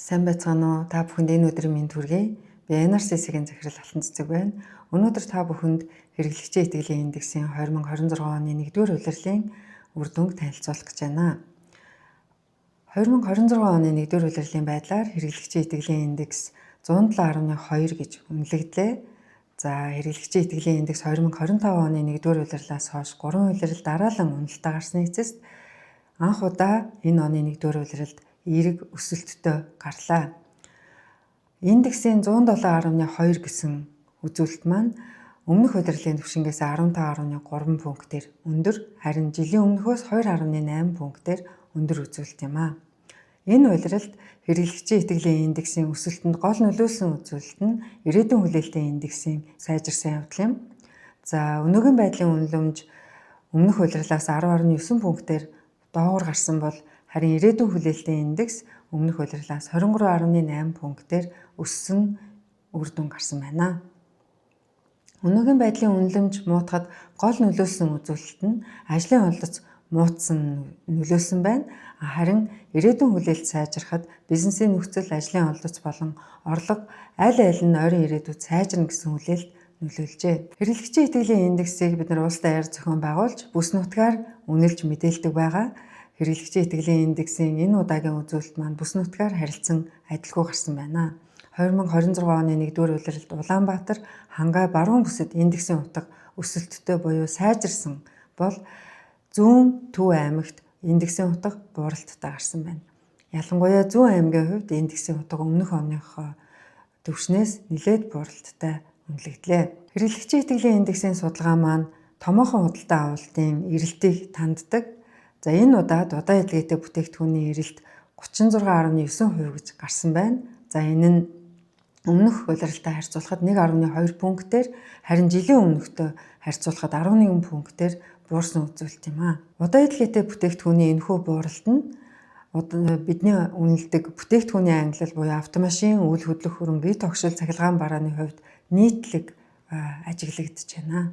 Сайн байцгаана уу? Та бүхэнд энэ өдрийн мэнд хүргэе. Би NRCC-ийн захирал Алтан цэцэг байна. Өнөөдөр та бүхэнд хэрэглэгчийн итгэлийн индексийн 2026 оны 1-р улирлын үр дүнг танилцуулах гэж байна. 2026 оны 1-р улирлын байдлаар хэрэглэгчийн итгэлийн индекс 107.2 гэж үнэлэгдлээ. За хэрэглэгчийн итгэлийн индекс 2025 оны 1-р улирлаас хойш 3 улирал дараалан уналтаа гарсны эцэст анх удаа энэ оны 1-р улиралд эерэг өсөлттэй гарлаа. Индексийн 107.2 гэсэн үзүүлэлт маань өмнөх улирлын түвшингээс 15.3 пунктээр өндөр, харин жилийн өмнөхөөс 2.8 пунктээр өндөр үзүүлэлт юм аа. Энэ улиралд хэрэглэгчийн итгэлийн индексийн өсөлтөнд гол нөлөөлсөн үзүүлэлт нь ирээдүйн хүлээлтийн индексийн сайжирсан явдал юм. За өнөөгийн байдлын үнэлэмж өмнөх улирлаас 10.9 пунктээр доогуур гарсан бол харин ирээдүйн хүлээлтийн индекс өмнөх улирлаас 23.8 пунктээр өссөн үр дүн гарсан байна. Өнөөгийн байдлын үнэлэмж муутахад гол нөлөөлсөн үзүүлэлт нь ажлын олдоц муутсан нөлөөлсөн байна. Харин ирээдүйн хүлээлт сайжрахад бизнесийн нөхцөл, ажлын олдоц болон орлого аль нь ойрын ирээдүйд сайжирна гэсэн хүлээлт нөлөөлжээ. Хэрэглэгчийн итгэлийн индексийг бид улс даяар зохион байгуулж бүс нутгаар үнэлж мэдээлдэг байгаа. Хэрэглэгчийн итгэлийн индексийн энэ удаагийн үзүүлэлт маань бүс нутгаар харилцан адилгүй гарсан байна. 2026 оны 1-р улиралд Улаанбаатар, Хангай, Баруун бүсэд индексийн утга өсөлттэй буюу сайжирсан бол Зүүн, Төв аймагт индексийн утга бууралттай гарсан байна. Ялангуяа Зүүн аймгийн хувьд индексийн утга өмнөх оныхоо түвшнээс нэлээд бууралттай үнэлэгдлээ. Хэрэглэгчийн итгэлийн индексийн судалгаа маань томоохон худалдаа авалтын эрэлтийг танддаг. За энэ удаад удаа эдлгээтэй бүтээгдэхүүний эрэлт 36.9% гэж гарсан байна. За энэ нь өмнөх улиралтай харьцуулахад 1.2 пунктээр, харин жилийн өмнөхтэй харьцуулахад 11 пунктээр буурсан үзүүлэлт юм аа. Удаа эдлгээтэй бүтээгдэхүүний энэхүү бууралт нь бидний үнэлдэг бүтээгдэхүүний ангилал буюу автомашин, үйл хөдлөх хөрөнгө, тогшил, цахилгаан барааны хувьд нийтлэг ажиглагдаж байна.